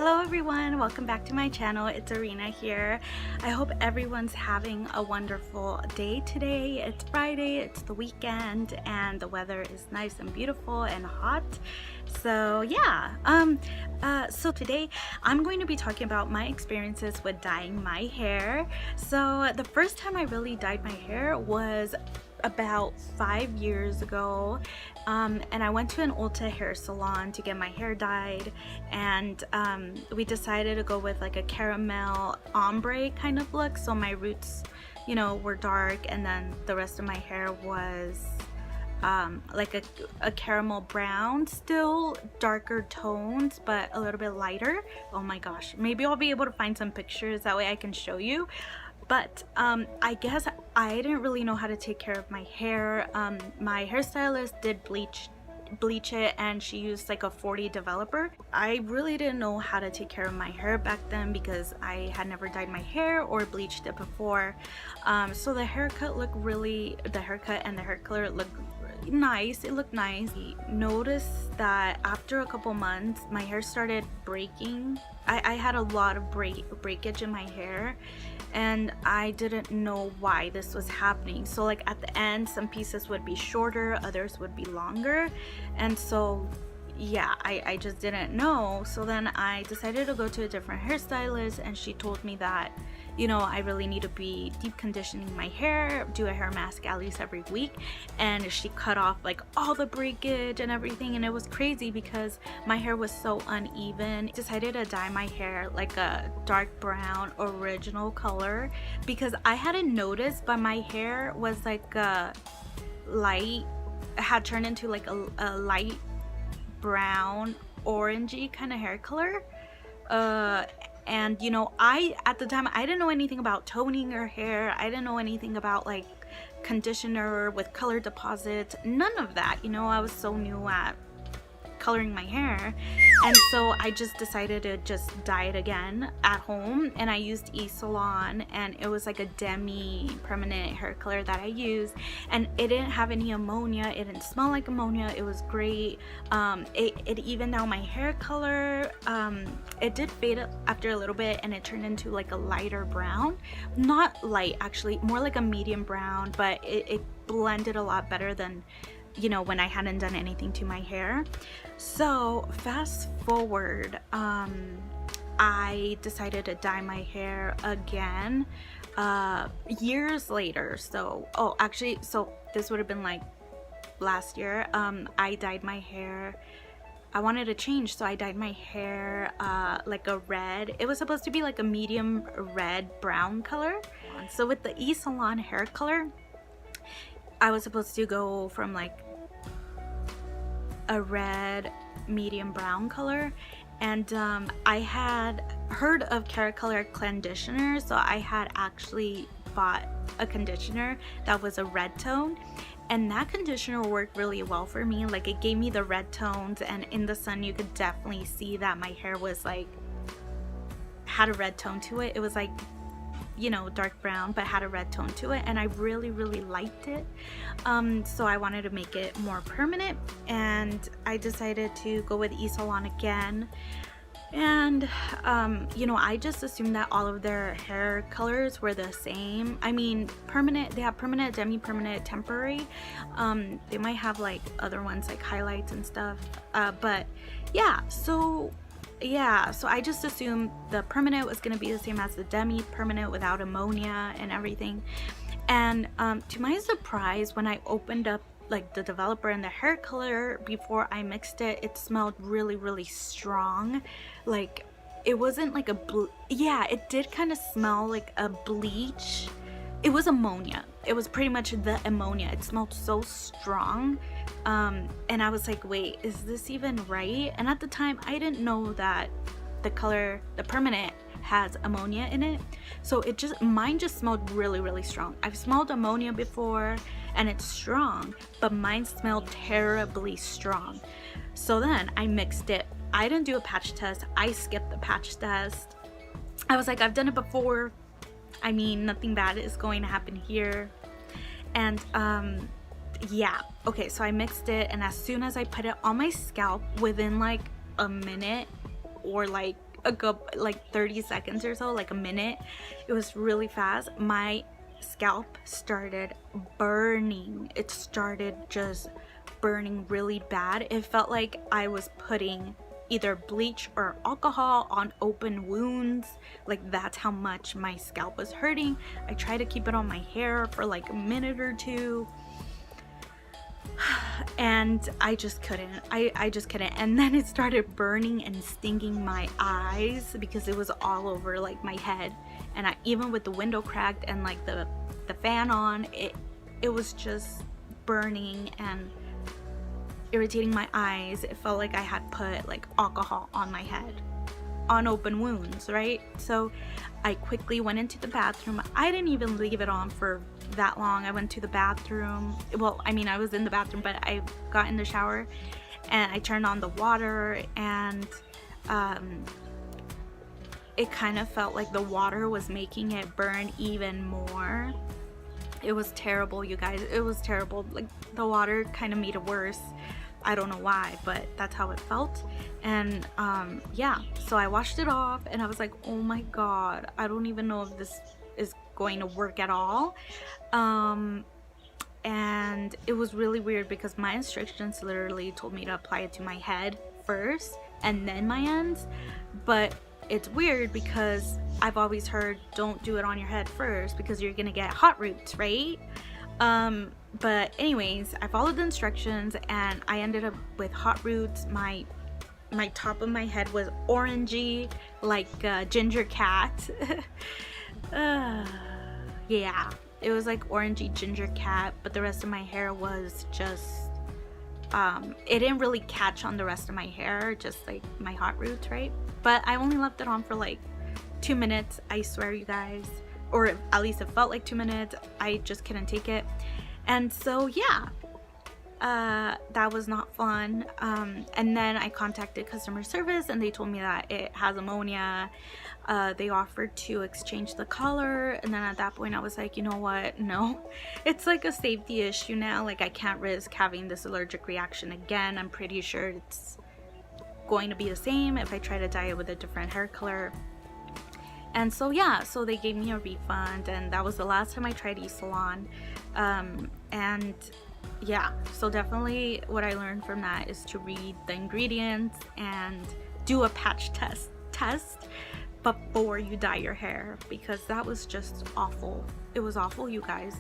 Hello everyone, welcome back to my channel. It's Arena here. I hope everyone's having a wonderful day today. It's Friday, it's the weekend, and the weather is nice and beautiful and hot. So yeah, so today I'm going to be talking about my experiences with dyeing my hair. So the first time I really dyed my hair was about 5 years ago, and I went to an Ulta hair salon to get my hair dyed, and we decided to go with like a caramel ombre kind of look. So my roots, you know, were dark, and then the rest of my hair was like a caramel brown, still darker tones but a little bit lighter. Oh my gosh, maybe I'll be able to find some pictures, that way I can show you. But I guess I didn't really know how to take care of my hair. My hairstylist did bleach it, and she used like a 40 developer. I really didn't know how to take care of my hair back then because I had never dyed my hair or bleached it before. So the haircut and the hair color looked nice. It looked nice. I noticed that after a couple months my hair started breaking. I had a lot of breakage in my hair, and I didn't know why this was happening. So like at the end, some pieces would be shorter, others would be longer, and so yeah, I just didn't know. So then I decided to go to a different hairstylist, and she told me that, you know, I really need to be deep conditioning my hair, do a hair mask at least every week. And she cut off like all the breakage and everything, and it was crazy because my hair was so uneven. I decided to dye my hair like a dark brown original color because I hadn't noticed, but my hair was like a light, had turned into like a light brown orangey kind of hair color. And you know, at the time I didn't know anything about toning your hair. I didn't know anything about like conditioner with color deposits, none of that. You know, I was so new at coloring my hair, and so I just decided to just dye it again at home. And I used eSalon, and it was like a demi permanent hair color that I used, and it didn't have any ammonia, it didn't smell like ammonia, it was great. It evened out my hair color. It did fade after a little bit, and it turned into like a lighter brown, not light actually, more like a medium brown, but it blended a lot better than, you know, when I hadn't done anything to my hair. So fast forward, I decided to dye my hair again years later. So so this would have been like last year. I dyed my hair. I wanted to change, so I dyed my hair like a red. It was supposed to be like a medium red brown color. So with the eSalon hair color, I was supposed to go from like a red medium brown color, and I had heard of haircolor conditioner, so I had actually bought a conditioner that was a red tone, and that conditioner worked really well for me. Like, it gave me the red tones, and in the sun you could definitely see that my hair was like, had a red tone to it. It was like, you know, dark brown but had a red tone to it, and I really liked it. So I wanted to make it more permanent, and I decided to go with eSalon again. And you know, I just assumed that all of their hair colors were the same. I mean, permanent, they have permanent, demi-permanent, temporary. They might have like other ones like highlights and stuff, but yeah, so I just assumed the permanent was going to be the same as the demi-permanent without ammonia and everything. And to my surprise, when I opened up like the developer and the hair color before I mixed it, it smelled really strong. Like, it wasn't like it did kind of smell like a bleach. It was ammonia. It was pretty much the ammonia. It smelled so strong. And I was like, wait, is this even right? And at the time I didn't know that the permanent has ammonia in it, so mine just smelled really strong. I've smelled ammonia before and it's strong, but mine smelled terribly strong. So then I mixed it. I didn't do a patch test. I skipped the patch test. I was like, I've done it before. I mean, nothing bad is going to happen here. And yeah, okay, so I mixed it, and as soon as I put it on my scalp, within like a minute or like a good like 30 seconds or so, like a minute. It was really fast. My scalp started burning. It started just burning really bad. It felt like I was putting either bleach or alcohol on open wounds. Like, that's how much my scalp was hurting. I tried to keep it on my hair for like a minute or two, and I just couldn't. I just couldn't. And then it started burning and stinging my eyes because it was all over like my head, and even with the window cracked and like the fan on, it was just burning and irritating my eyes. It felt like I had put like alcohol on my head on open wounds, right? So I quickly went into the bathroom. I didn't even leave it on for that long. I went to the bathroom. Well, I mean, I was in the bathroom, but I got in the shower and I turned on the water, and it kind of felt like the water was making it burn even more. It was terrible, you guys. It was terrible. Like, the water kind of made it worse. I don't know why, but that's how it felt. And yeah, so I washed it off and I was like, oh my god, I don't even know if this is going to work at all. And it was really weird because my instructions literally told me to apply it to my head first and then my ends. But it's weird because I've always heard don't do it on your head first because you're gonna get hot roots, right? But anyways, I followed the instructions and I ended up with hot roots. My top of my head was orangey, like a ginger cat. Yeah, it was like orangey ginger cat, but the rest of my hair was just it didn't really catch on the rest of my hair, just like my hot roots, right? But I only left it on for like 2 minutes, I swear, you guys, or at least it felt like 2 minutes. I just couldn't take it. And so yeah, that was not fun. And then I contacted customer service and they told me that it has ammonia. They offered to exchange the color, and then at that point I was like, you know what, no, it's like a safety issue now. Like, I can't risk having this allergic reaction again. I'm pretty sure it's going to be the same if I try to dye it with a different hair color. And so yeah, so they gave me a refund, and that was the last time I tried eSalon. And yeah, so definitely what I learned from that is to read the ingredients and do a patch test before you dye your hair, because that was just awful. It was awful, you guys.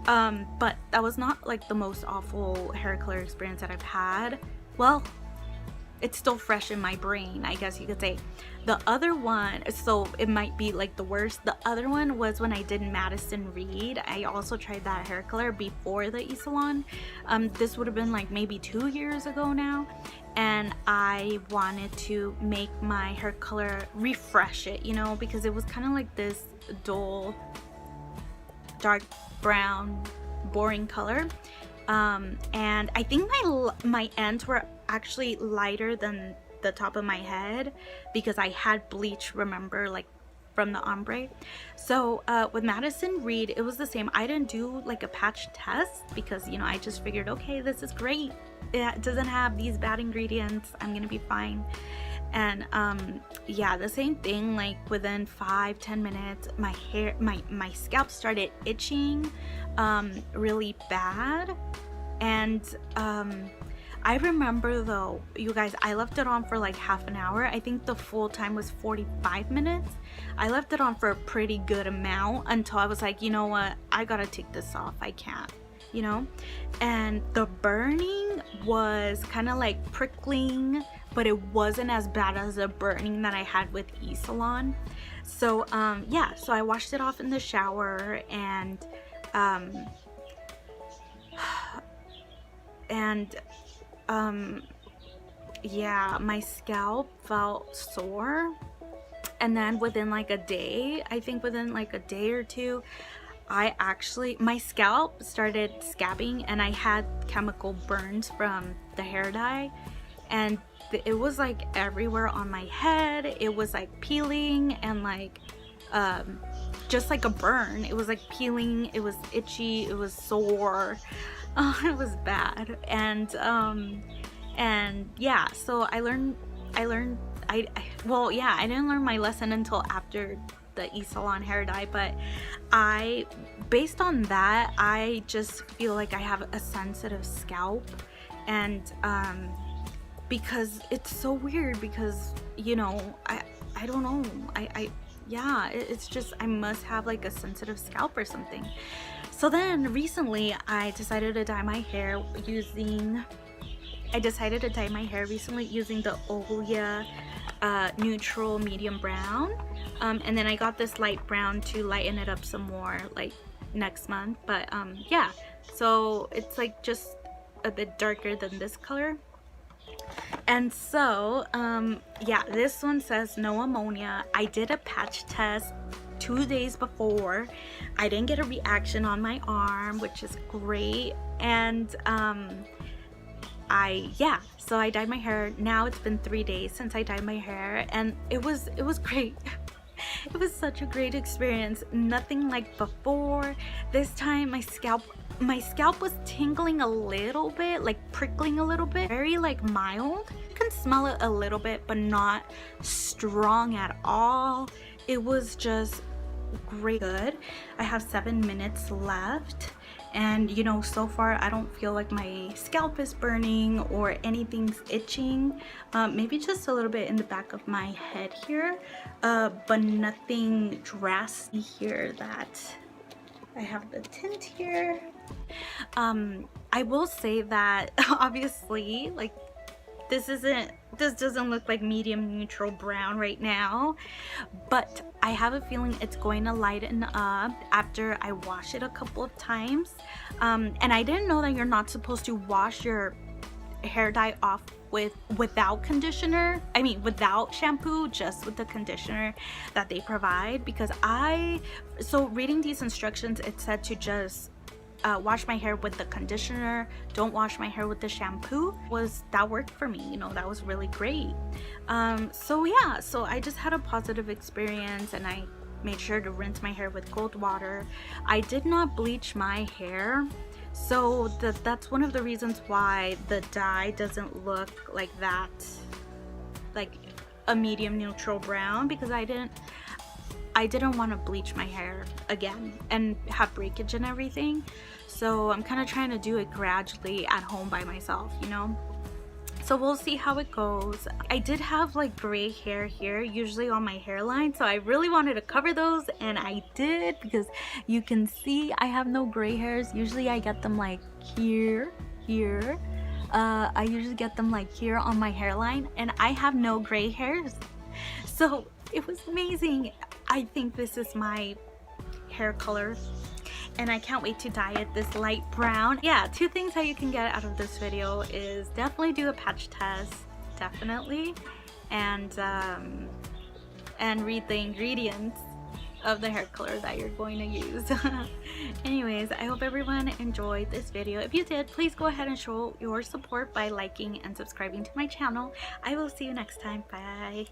But that was not like the most awful hair color experience that I've had. Well, it's still fresh in my brain, I guess you could say. The other one, so it might be like the worst. The other one was when I did Madison Reed. I also tried that hair color before the eSalon. This would have been like maybe 2 years ago now, and I wanted to make my hair color, refresh it, you know, because it was kind of like this dull, dark brown, boring color. And I think my ends were actually lighter than the top of my head because I had bleach, remember, like from the ombre. So with Madison Reed, it was the same. I didn't do like a patch test because, you know, I just figured, okay, this is great, it doesn't have these bad ingredients, I'm gonna be fine. And yeah, the same thing, like within 5-10 minutes my hair, my scalp started itching really bad. And I remember though, you guys, I left it on for like half an hour. I think the full time was 45 minutes. I left it on for a pretty good amount until I was like, you know what, I gotta take this off, I can't, you know. And the burning was kind of like prickling, but it wasn't as bad as the burning that I had with eSalon. So yeah, so I washed it off in the shower, and yeah, my scalp felt sore. And then within like a day, I think within like a day or two, my scalp started scabbing, and I had chemical burns from the hair dye, and it was like everywhere on my head. It was like peeling and like just like a burn. It was like peeling, it was itchy, it was sore. It was bad. And yeah, so I learned well, yeah, I didn't learn my lesson until after the eSalon hair dye, but based on that, I just feel like I have a sensitive scalp. And because it's so weird, because you know, I don't know, yeah, it's just I must have like a sensitive scalp or something. So then recently I decided to dye my hair using the OLIA neutral medium brown, and then I got this light brown to lighten it up some more like next month. But yeah, so it's like just a bit darker than this color. And so yeah, this one says no ammonia. I did a patch test 2 days before. I didn't get a reaction on my arm, which is great. And yeah, so I dyed my hair. Now it's been 3 days since I dyed my hair, and it was great. It was such a great experience. Nothing like before. This time my scalp was tingling a little bit, like prickling a little bit, very like mild. You can smell it a little bit, but not strong at all. It was just great. Good. I have 7 minutes left, and you know, so far I don't feel like my scalp is burning or anything's itching. Maybe just a little bit in the back of my head here, but nothing drastic here. That I have the tint here. I will say that obviously, like, this doesn't look like medium neutral brown right now, but I have a feeling it's going to lighten up after I wash it a couple of times. And I didn't know that you're not supposed to wash your hair dye off without conditioner. I mean, without shampoo, just with the conditioner that they provide. Because so reading these instructions, it said to just wash my hair with the conditioner, don't wash my hair with the shampoo. That worked for me, you know, that was really great. So yeah, so I just had a positive experience, and I made sure to rinse my hair with cold water. I did not bleach my hair, so that's one of the reasons why the dye doesn't look like that, like a medium neutral brown, because I didn't want to bleach my hair again and have breakage and everything. So I'm kind of trying to do it gradually at home by myself, you know. So we'll see how it goes. I did have like gray hair here, usually on my hairline, so I really wanted to cover those, and I did, because you can see I have no gray hairs. Usually I get them like here. I usually get them like here on my hairline, and I have no gray hairs. So it was amazing. I think this is my hair color, and I can't wait to dye it this light brown. Yeah, 2 things that you can get out of this video is definitely do a patch test, definitely, and read the ingredients of the hair color that you're going to use. Anyways, I hope everyone enjoyed this video. If you did, please go ahead and show your support by liking and subscribing to my channel. I will see you next time. Bye.